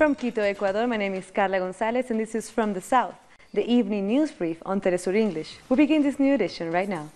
From Quito, Ecuador, my name is Carla Gonzalez, and this is From the South, the evening news brief on Telesur English. We begin this new edition right now.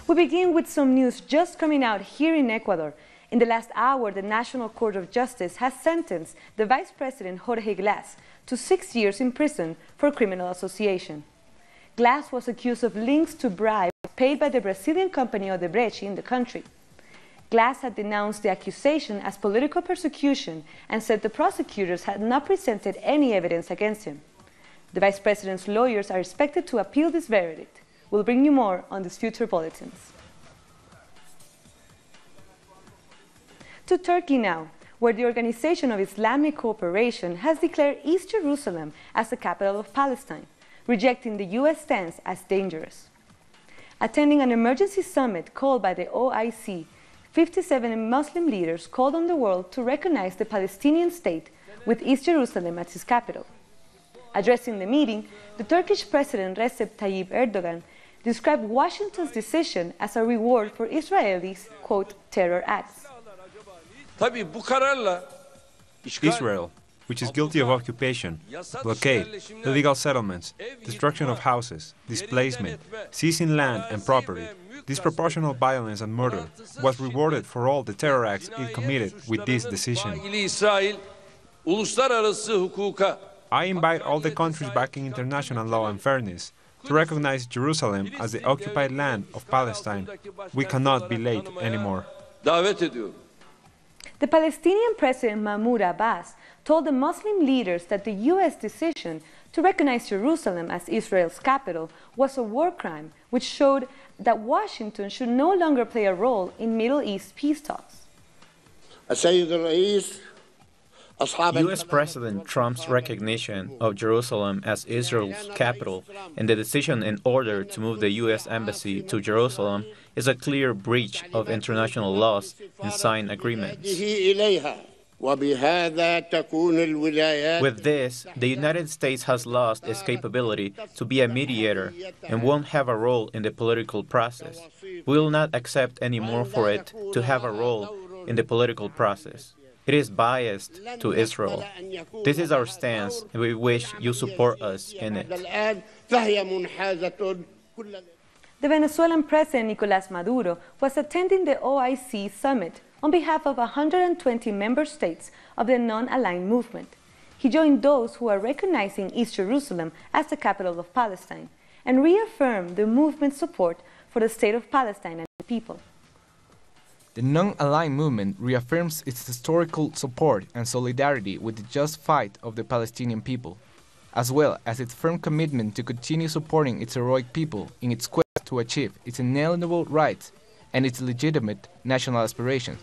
We begin with some news just coming out here in Ecuador. In the last hour, the National Court of Justice has sentenced the Vice President Jorge Glas to 6 years in prison for criminal association. Glas was accused of links to bribes paid by the Brazilian company Odebrecht in the country. Glas had denounced the accusation as political persecution and said the prosecutors had not presented any evidence against him. The Vice President's lawyers are expected to appeal this verdict. We'll bring you more on these future bulletins. To Turkey now, where the Organization of Islamic Cooperation has declared East Jerusalem as the capital of Palestine, rejecting the U.S. stance as dangerous. Attending an emergency summit called by the OIC, 57 Muslim leaders called on the world to recognize the Palestinian state with East Jerusalem as its capital. Addressing the meeting, the Turkish President Recep Tayyip Erdogan described Washington's decision as a reward for Israelis' quote, terror acts. Israel, which is guilty of occupation, blockade, illegal settlements, destruction of houses, displacement, seizing land and property, disproportional violence and murder, was rewarded for all the terror acts it committed with this decision. I invite all the countries backing international law and fairness to recognize Jerusalem as the occupied land of Palestine. We cannot be late anymore. The Palestinian President Mahmoud Abbas told the Muslim leaders that the U.S. decision to recognize Jerusalem as Israel's capital was a war crime, which showed that Washington should no longer play a role in Middle East peace talks. U.S. President Trump's recognition of Jerusalem as Israel's capital and the decision in order to move the U.S. Embassy to Jerusalem is a clear breach of international laws and signed agreements. With this, the United States has lost its capability to be a mediator and won't have a role in the political process. We will not accept anymore for it to have a role in the political process. It is biased to Israel. This is our stance, and we wish you support us in it. The Venezuelan President Nicolás Maduro was attending the OIC summit on behalf of 120 member states of the non-aligned movement. He joined those who are recognizing East Jerusalem as the capital of Palestine and reaffirmed the movement's support for the state of Palestine and the people. The non-aligned movement reaffirms its historical support and solidarity with the just fight of the Palestinian people, as well as its firm commitment to continue supporting its heroic people in its quest to achieve its inalienable rights and its legitimate national aspirations,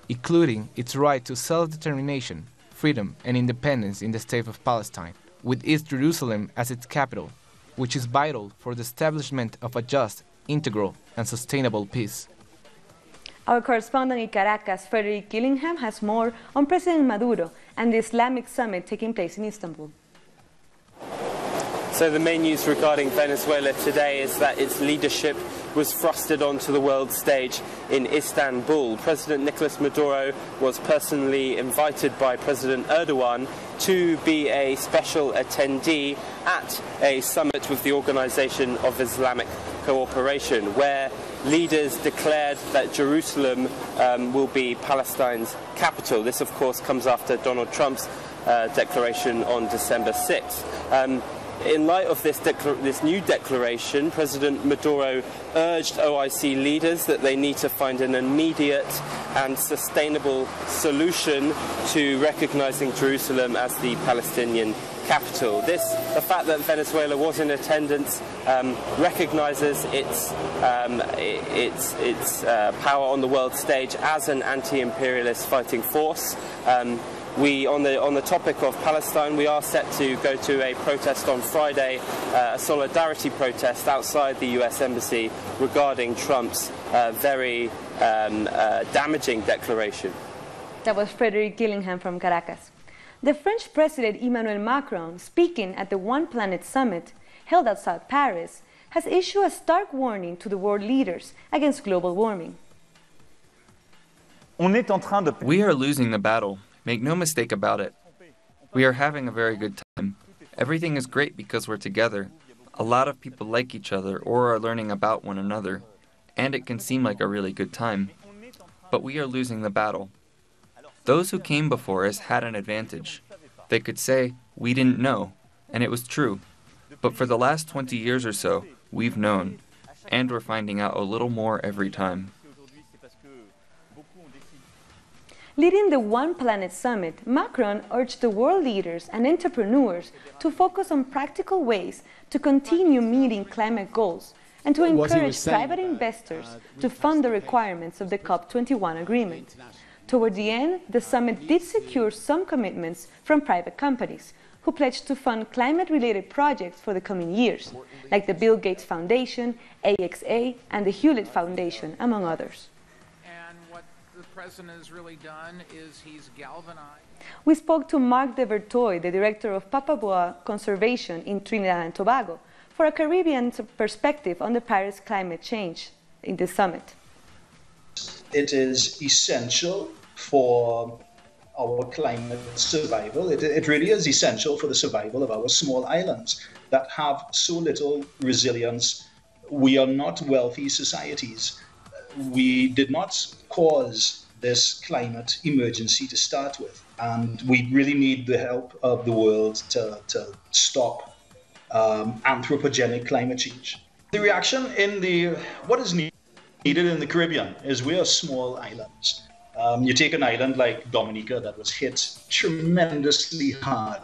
including its right to self-determination, freedom and independence in the state of Palestine, with East Jerusalem as its capital, which is vital for the establishment of a just, integral and sustainable peace. Our correspondent in Caracas, Frederick Gillingham, has more on President Maduro and the Islamic summit taking place in Istanbul. So the main news regarding Venezuela today is that its leadership was thrusted onto the world stage in Istanbul. President Nicolas Maduro was personally invited by President Erdogan to be a special attendee at a summit with the Organization of Islamic Cooperation, where leaders declared that Jerusalem will be Palestine's capital. This, of course, comes after Donald Trump's declaration on December 6th. In light of this new declaration, President Maduro urged OIC leaders that they need to find an immediate and sustainable solution to recognizing Jerusalem as the Palestinian capital. The fact that Venezuela was in attendance recognizes its power on the world stage as an anti-imperialist fighting force. On the topic of Palestine, we are set to go to a protest on Friday, a solidarity protest outside the US Embassy regarding Trump's very damaging declaration. That was Frederick Gillingham from Caracas. The French President Emmanuel Macron, speaking at the One Planet Summit held outside Paris, has issued a stark warning to the world leaders against global warming. We are losing the battle. Make no mistake about it. We are having a very good time. Everything is great because we're together. A lot of people like each other or are learning about one another, and it can seem like a really good time. But we are losing the battle. Those who came before us had an advantage. They could say, we didn't know, and it was true. But for the last 20 years or so, we've known, and we're finding out a little more every time. Leading the One Planet Summit, Macron urged the world leaders and entrepreneurs to focus on practical ways to continue meeting climate goals and to encourage private investors to fund the requirements of the COP21 agreement. Toward the end, the summit did secure some commitments from private companies who pledged to fund climate-related projects for the coming years, like the Bill Gates Foundation, AXA, and the Hewlett Foundation, among others. And what the president has really done is he's galvanized. We spoke to Marc de Vertoy, the director of Papaboa Conservation in Trinidad and Tobago, for a Caribbean perspective on the Paris climate change in the summit. It is essential for our climate survival. It really is essential for the survival of our small islands that have so little resilience. We are not wealthy societies. We did not cause this climate emergency to start with, and we really need the help of the world to stop anthropogenic climate change. The reaction what is needed in the Caribbean is we are small islands. You take an island like Dominica that was hit tremendously hard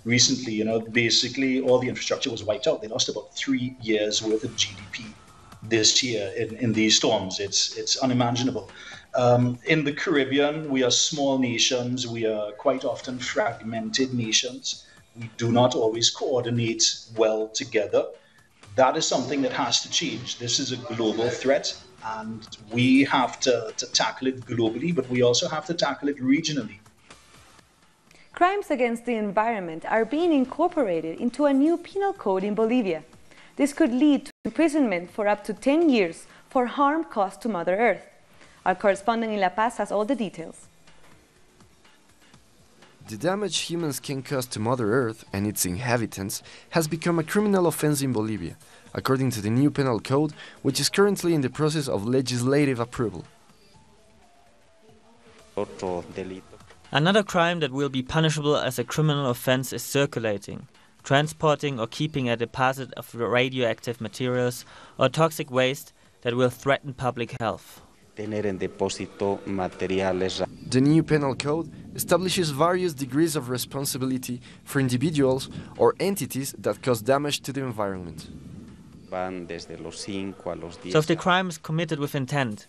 recently. Basically all the infrastructure was wiped out. They lost about 3 years worth of GDP this year in these storms. It's unimaginable. In the Caribbean, we are small nations. We are quite often fragmented nations. We do not always coordinate well together. That is something that has to change. This is a global threat, and we have to tackle it globally, but we also have to tackle it regionally. Crimes against the environment are being incorporated into a new penal code in Bolivia. This could lead to imprisonment for up to 10 years for harm caused to Mother Earth. Our correspondent in La Paz has all the details. The damage humans can cause to Mother Earth and its inhabitants has become a criminal offense in Bolivia, according to the new penal code, which is currently in the process of legislative approval. Another crime that will be punishable as a criminal offense is circulating, transporting or keeping a deposit of radioactive materials or toxic waste that will threaten public health. The new penal code establishes various degrees of responsibility for individuals or entities that cause damage to the environment. So if the crime is committed with intent,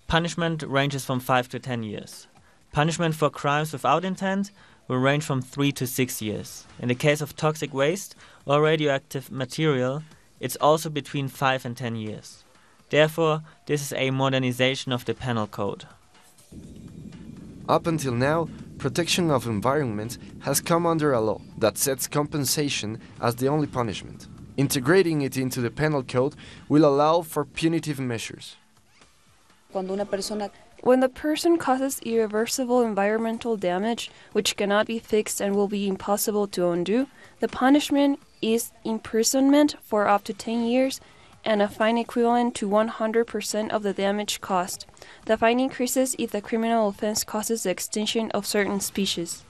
punishment ranges from 5 to 10 years. Punishment for crimes without intent will range from 3 to 6 years. In the case of toxic waste or radioactive material, it's also between 5 and 10 years. Therefore, this is a modernization of the penal code. Up until now, protection of environment has come under a law that sets compensation as the only punishment. Integrating it into the penal code will allow for punitive measures. When the person causes irreversible environmental damage, which cannot be fixed and will be impossible to undo, the punishment is imprisonment for up to 10 years and a fine equivalent to 100% of the damage caused. The fine increases if the criminal offense causes the extinction of certain species.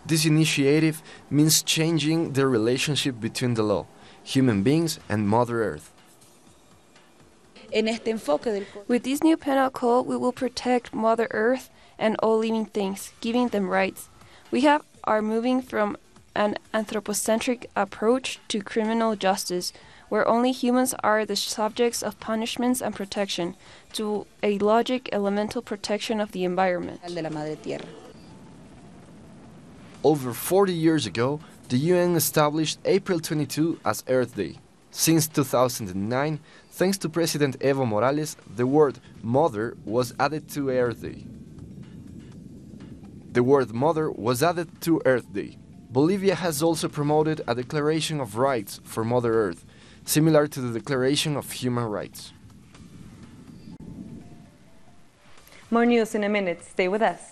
This initiative means changing the relationship between the law, human beings, and Mother Earth. With this new penal code, we will protect Mother Earth and all living things, giving them rights. We are moving from an anthropocentric approach to criminal justice, where only humans are the subjects of punishments and protection, to a logic elemental protection of the environment. Over 40 years ago, the UN established April 22 as Earth Day. Since 2009, thanks to President Evo Morales, the word Mother was added to Earth Day. The word Mother was added to Earth Day. Bolivia has also promoted a Declaration of Rights for Mother Earth, similar to the Declaration of Human Rights. More news in a minute. Stay with us.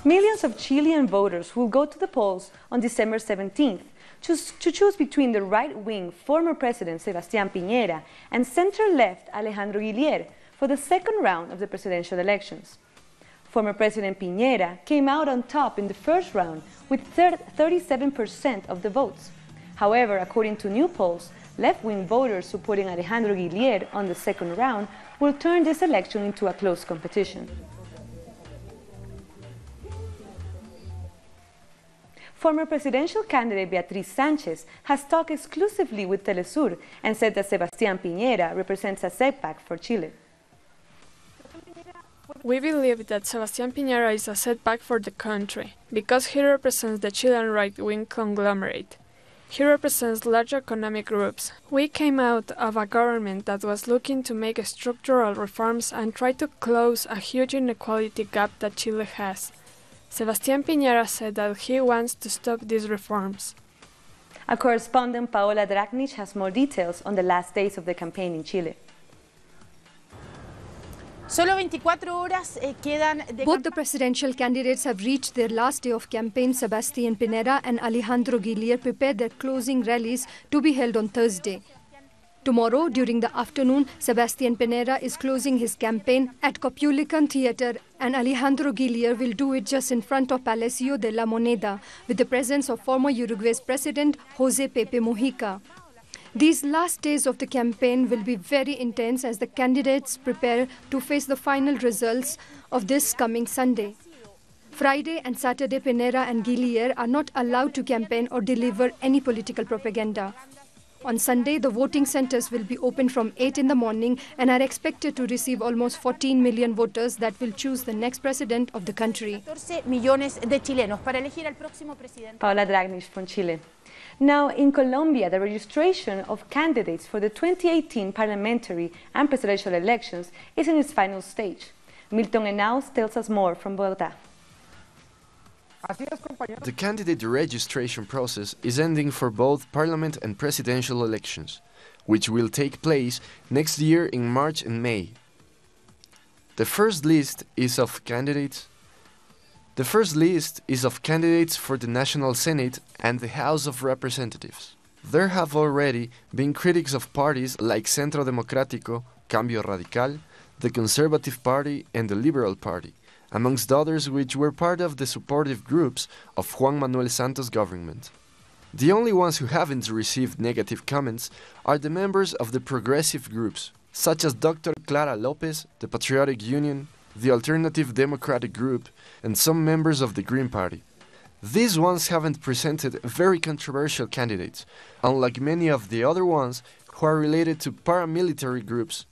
Millions of Chilean voters will go to the polls on December 17th to choose between the right-wing former President Sebastián Piñera and center-left Alejandro Guillier for the second round of the presidential elections. Former President Piñera came out on top in the first round with 37% of the votes. However, according to new polls, left-wing voters supporting Alejandro Guillier on the second round will turn this election into a close competition. Former presidential candidate Beatriz Sanchez has talked exclusively with Telesur and said that Sebastián Piñera represents a setback for Chile. We believe that Sebastián Piñera is a setback for the country because he represents the Chilean right-wing conglomerate. He represents large economic groups. We came out of a government that was looking to make structural reforms and try to close a huge inequality gap that Chile has. Sebastián Piñera said that he wants to stop these reforms. Our correspondent Paola Dragnich has more details on the last days of the campaign in Chile. Both the presidential candidates have reached their last day of campaign. Sebastián Piñera and Alejandro Guillier prepared their closing rallies to be held on Thursday. Tomorrow, during the afternoon, Sebastián Piñera is closing his campaign at Copulican Theatre, and Alejandro Guillier will do it just in front of Palacio de la Moneda, with the presence of former Uruguay's president, José Pepe Mujica. These last days of the campaign will be very intense as the candidates prepare to face the final results of this coming Sunday. Friday and Saturday, Piñera and Guillier are not allowed to campaign or deliver any political propaganda. On Sunday, the voting centers will be open from 8 in the morning and are expected to receive almost 14 million voters that will choose the next president of the country. Paola Dragnich from Chile. Now, in Colombia, the registration of candidates for the 2018 parliamentary and presidential elections is in its final stage. Milton Enaus tells us more from Bogotá. The candidate registration process is ending for both parliament and presidential elections, which will take place next year in March and May. The first list is of candidates for the National Senate and the House of Representatives. There have already been critics of parties like Centro Democrático, Cambio Radical, the Conservative Party and the Liberal Party, amongst others which were part of the supportive groups of Juan Manuel Santos' government. The only ones who haven't received negative comments are the members of the progressive groups, such as Dr. Clara Lopez, the Patriotic Union, the Alternative Democratic Group, and some members of the Green Party. These ones haven't presented very controversial candidates, unlike many of the other ones who are related to paramilitary groups,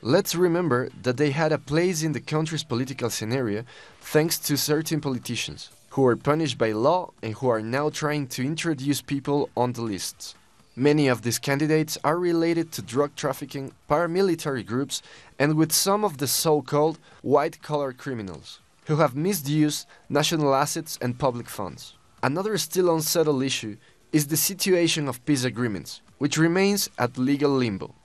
Let's remember that they had a place in the country's political scenario thanks to certain politicians, who were punished by law and who are now trying to introduce people on the lists. Many of these candidates are related to drug trafficking, paramilitary groups, and with some of the so-called white-collar criminals, who have misused national assets and public funds. Another still unsettled issue is the situation of peace agreements, which remains at legal limbo.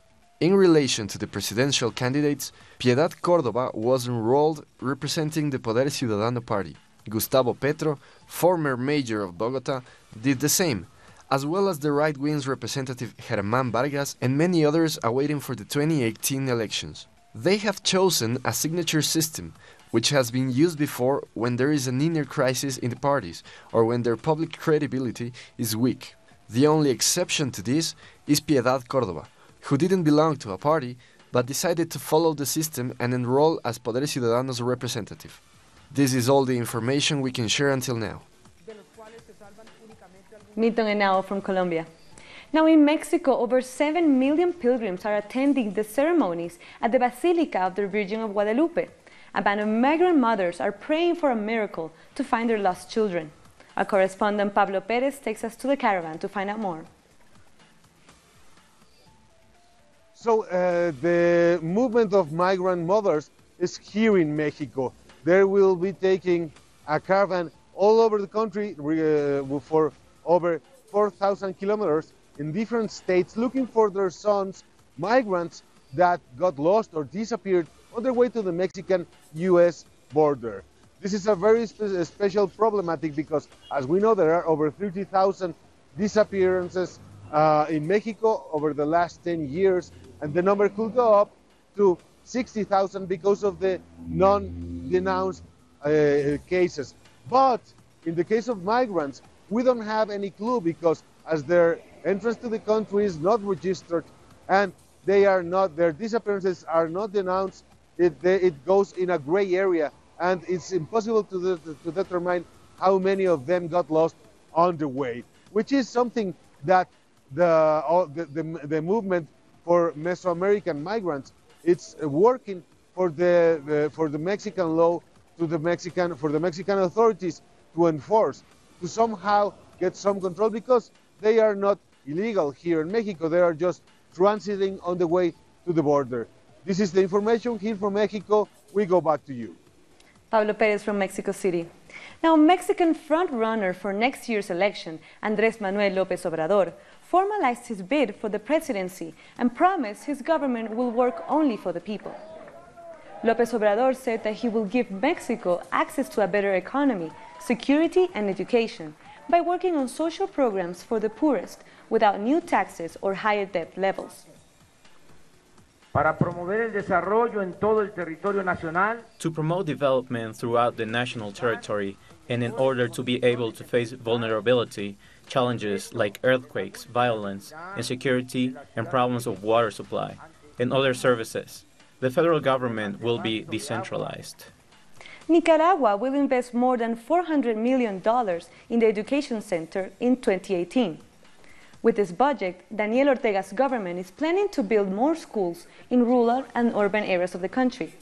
In relation to the presidential candidates, Piedad Córdoba was enrolled representing the Poder Ciudadano party. Gustavo Petro, former mayor of Bogota, did the same, as well as the right-wing's representative Germán Vargas and many others awaiting for the 2018 elections. They have chosen a signature system, which has been used before when there is an inner crisis in the parties or when their public credibility is weak. The only exception to this is Piedad Córdoba, who didn't belong to a party but decided to follow the system and enroll as Poder Ciudadano's representative. This is all the information we can share until now. Milton Henao from Colombia. Now in Mexico, over 7 million pilgrims are attending the ceremonies at the Basilica of the Virgin of Guadalupe. A band of migrant mothers are praying for a miracle to find their lost children. Our correspondent Pablo Perez takes us to the caravan to find out more. So the movement of migrant mothers is here in Mexico. They will be taking a caravan all over the country for over 4,000 kilometers in different states looking for their sons, migrants that got lost or disappeared on their way to the Mexican-US border. This is a very special problematic because, as we know, there are over 30,000 disappearances in Mexico over the last 10 years, and the number could go up to 60,000 because of the non-denounced cases. But in the case of migrants, we don't have any clue because as their entrance to the country is not registered and their disappearances are not denounced, it goes in a gray area, and it's impossible to determine how many of them got lost on the way, which is something that the movement for Mesoamerican migrants, it's working for the Mexican law for the Mexican authorities to enforce, to somehow get some control, because they are not illegal here in Mexico. They are just transiting on the way to the border. This is the information here from Mexico. We go back to you. Pablo Perez from Mexico City. Now, Mexican front-runner for next year's election, Andrés Manuel López Obrador, formalized his bid for the presidency and promised his government will work only for the people. López Obrador said that he will give Mexico access to a better economy, security and education by working on social programs for the poorest without new taxes or higher debt levels. Para promover el desarrollo en todo el territorio nacional. To promote development throughout the national territory and in order to be able to face vulnerability, challenges like earthquakes, violence, insecurity, and problems of water supply, and other services, the federal government will be decentralized. Nicaragua will invest more than $400 million in the education sector in 2018. With this budget, Daniel Ortega's government is planning to build more schools in rural and urban areas of the country.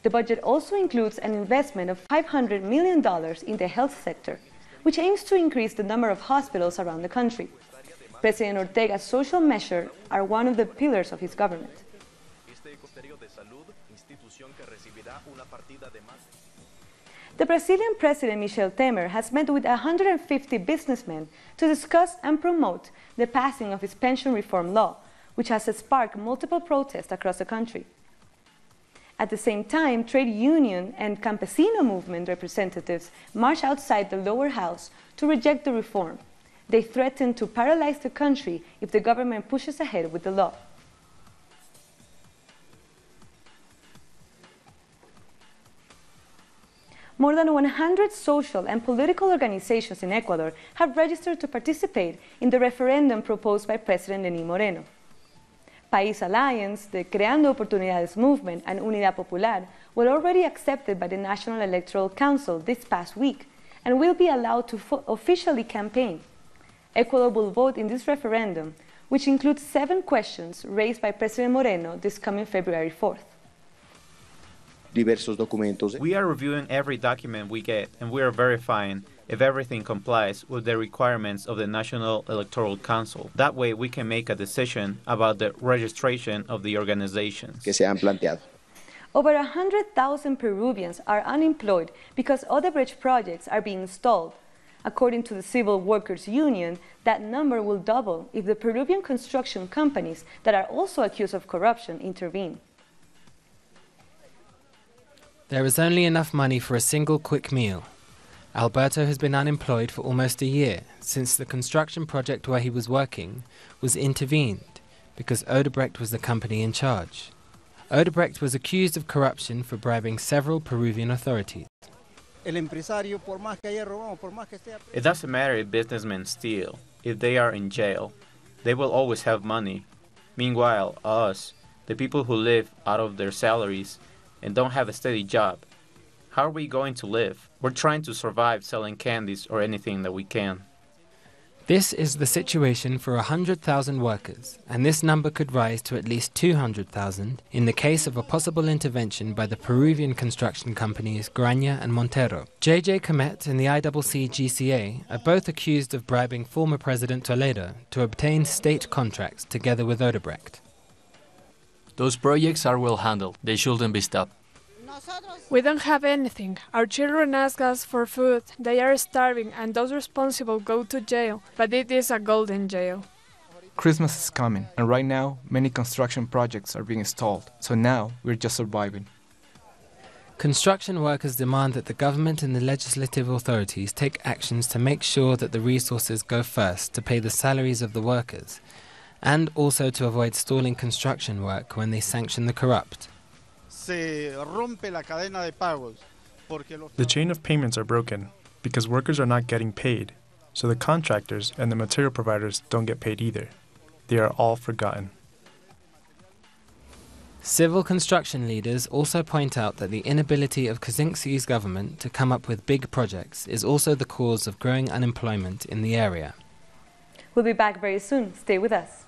The budget also includes an investment of $500 million in the health sector, which aims to increase the number of hospitals around the country. President Ortega's social measures are one of the pillars of his government. The Brazilian President Michel Temer has met with 150 businessmen to discuss and promote the passing of his pension reform law, which has sparked multiple protests across the country. At the same time, trade union and campesino movement representatives marched outside the lower house to reject the reform. They threatened to paralyze the country if the government pushes ahead with the law. More than 100 social and political organizations in Ecuador have registered to participate in the referendum proposed by President Lenín Moreno. País Alliance, the Creando Oportunidades movement, and Unidad Popular were already accepted by the National Electoral Council this past week and will be allowed to officially campaign. Ecuador will vote in this referendum which includes 7 questions raised by President Moreno this coming February 4th. We are reviewing every document we get, and we are verifying if everything complies with the requirements of the National Electoral Council. That way we can make a decision about the registration of the organizations. Over 100,000 Peruvians are unemployed because Odebrecht projects are being stalled. According to the Civil Workers Union, that number will double if the Peruvian construction companies that are also accused of corruption intervene. There is only enough money for a single quick meal. Alberto has been unemployed for almost a year since the construction project where he was working was intervened because Odebrecht was the company in charge. Odebrecht was accused of corruption for bribing several Peruvian authorities. It doesn't matter if businessmen steal. If they are in jail, they will always have money. Meanwhile, us, the people who live out of their salaries and don't have a steady job, how are we going to live? We're trying to survive selling candies or anything that we can. This is the situation for 100,000 workers, and this number could rise to at least 200,000 in the case of a possible intervention by the Peruvian construction companies Graña and Montero. JJ Comet and the ICC-GCA are both accused of bribing former President Toledo to obtain state contracts together with Odebrecht. Those projects are well handled. They shouldn't be stopped. We don't have anything. Our children ask us for food. They are starving, and those responsible go to jail. But it is a golden jail. Christmas is coming, and right now, many construction projects are being stalled. So now, we're just surviving. Construction workers demand that the government and the legislative authorities take actions to make sure that the resources go first to pay the salaries of the workers, and also to avoid stalling construction work when they sanction the corrupt. The chain of payments are broken because workers are not getting paid, so the contractors and the material providers don't get paid either. They are all forgotten. Civil construction leaders also point out that the inability of Kaczynski's government to come up with big projects is also the cause of growing unemployment in the area. We'll be back very soon. Stay with us.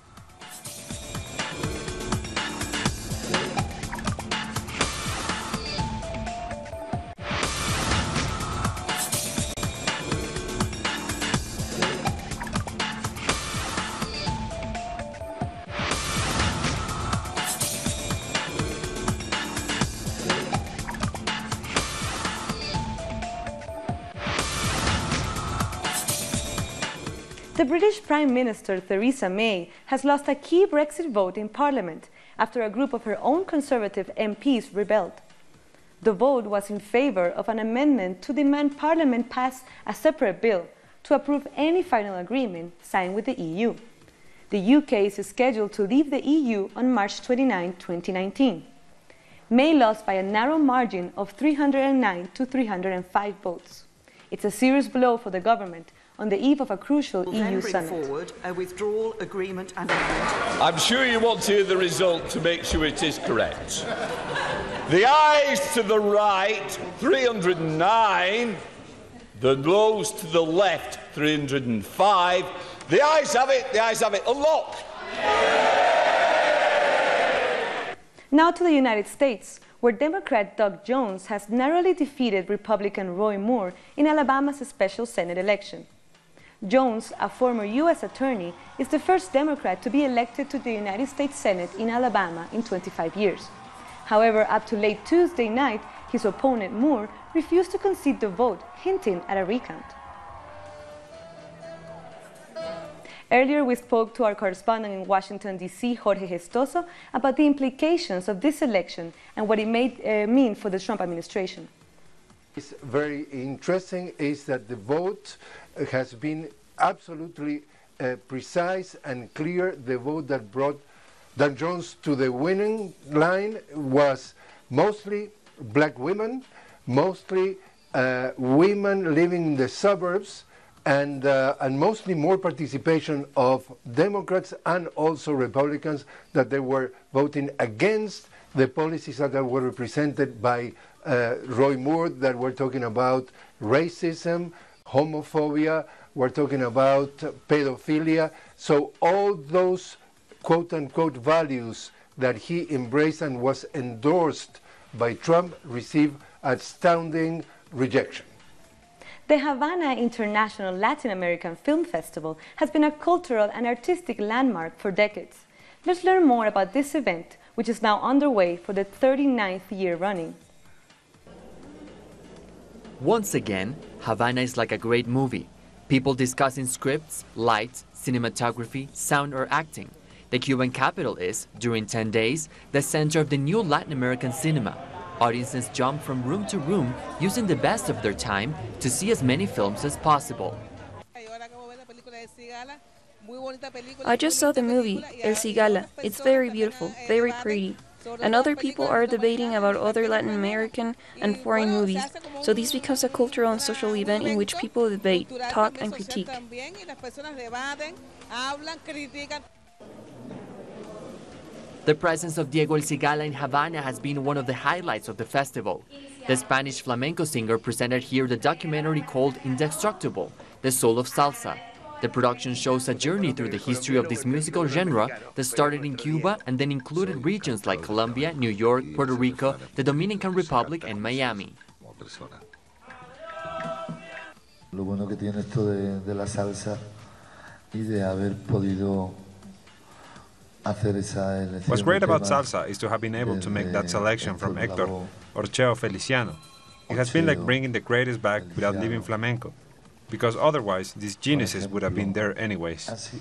The British Prime Minister Theresa May has lost a key Brexit vote in Parliament after a group of her own Conservative MPs rebelled. The vote was in favour of an amendment to demand Parliament pass a separate bill to approve any final agreement signed with the EU. The UK is scheduled to leave the EU on March 29, 2019. May lost by a narrow margin of 309 to 305 votes. It's a serious blow for the government on the eve of a crucial EU summit. Forward a withdrawal agreement and amendment. I'm sure you want to hear the result to make sure it is correct. The ayes to the right, 309. The noes to the left, 305. The ayes have it, the ayes have it. Unlock! Now to the United States, where Democrat Doug Jones has narrowly defeated Republican Roy Moore in Alabama's special Senate election. Jones, a former U.S. attorney, is the first Democrat to be elected to the United States Senate in Alabama in 25 years. However, up to late Tuesday night, his opponent Moore refused to concede the vote, hinting at a recount. Earlier, we spoke to our correspondent in Washington, D.C., Jorge Glas, about the implications of this election and what it may mean for the Trump administration. It's very interesting is that the vote has been absolutely precise and clear. The vote that brought Doug Jones to the winning line was mostly black women, mostly women living in the suburbs, and mostly more participation of Democrats and also Republicans, that they were voting against the policies that were represented by Roy Moore, that were talking about racism, homophobia, we're talking about pedophilia. So all those quote-unquote values that he embraced and was endorsed by Trump received astounding rejection. The Havana International Latin American Film Festival has been a cultural and artistic landmark for decades. Let's learn more about this event, which is now underway for the 39th year running. Once again, Havana is like a great movie. People discussing scripts, lights, cinematography, sound or acting. The Cuban capital is, during 10 days, the center of the new Latin American cinema. Audiences jump from room to room, using the best of their time to see as many films as possible. I just saw the movie, El Cigala. It's very beautiful, very pretty. And other people are debating about other Latin American and foreign movies, so this becomes a cultural and social event in which people debate, talk and critique. The presence of Diego El Cigala in Havana has been one of the highlights of the festival. The Spanish flamenco singer presented here the documentary called Indestructible, The Soul of Salsa. The production shows a journey through the history of this musical genre that started in Cuba and then included regions like Colombia, New York, Puerto Rico, the Dominican Republic and Miami. Lo bueno que tiene esto de la salsa y de haber podido hacer esa elección. What's great about salsa is to have been able to make that selection from Héctor Orcheo Feliciano. It has been like bringing the greatest back without leaving flamenco, because otherwise these geniuses would have been there anyways.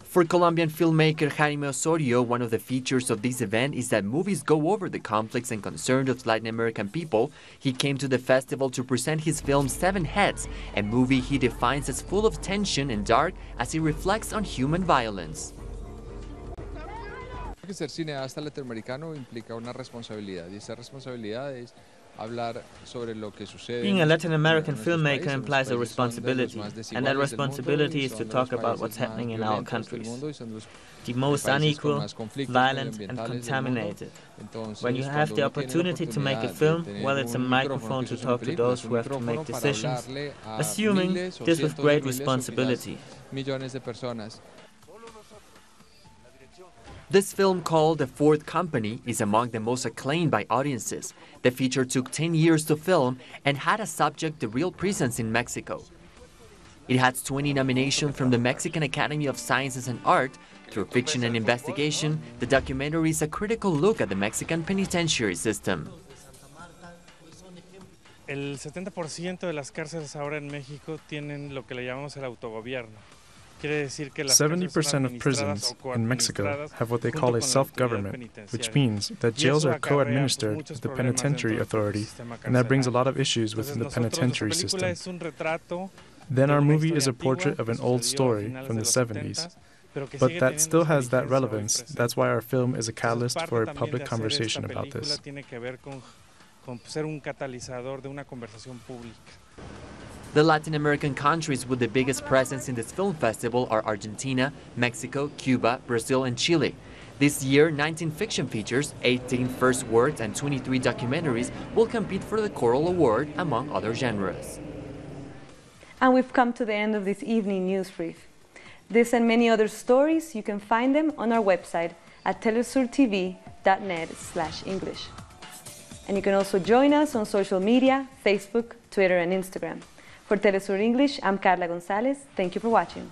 For Colombian filmmaker Jaime Osorio, one of the features of this event is that movies go over the conflicts and concerns of Latin American people. He came to the festival to present his film Seven Heads, a movie he defines as full of tension and dark as he reflects on human violence. Ser cineasta latinoamericano implica una responsabilidad, y esa responsabilidad es hablar sobre lo que sucede. Being a Latin American filmmaker implies a responsibility, and that responsibility is to talk about what's happening in our countries. The most unequal, violent and contaminated. When you have the opportunity to make a film, well, it's a microphone to talk to those who have to make decisions, assuming this with great responsibility. This film, called The Fourth Company, is among the most acclaimed by audiences. The feature took 10 years to film and had as subject the real prisons in Mexico. It has 20 nominations from the Mexican Academy of Sciences and Art. Through fiction and investigation, the documentary is a critical look at the Mexican penitentiary system. El 70% de las cárceles ahora en México tienen lo que le llamamos el autogobierno. 70% of prisons in Mexico have what they call a self-government, which means that jails are co-administered with the penitentiary authority, and that brings a lot of issues within the penitentiary system. Then our movie is a portrait of an old story from the 70s, but that still has that relevance. That's why our film is a catalyst for a public conversation about this. The Latin American countries with the biggest presence in this film festival are Argentina, Mexico, Cuba, Brazil and Chile. This year, 19 fiction features, 18 first words and 23 documentaries will compete for the Coral Award, among other genres. And we've come to the end of this evening news brief. This and many other stories, you can find them on our website at telesurtv.net/English. And you can also join us on social media, Facebook, Twitter and Instagram. For Telesur English, I'm Carla Gonzalez. Thank you for watching.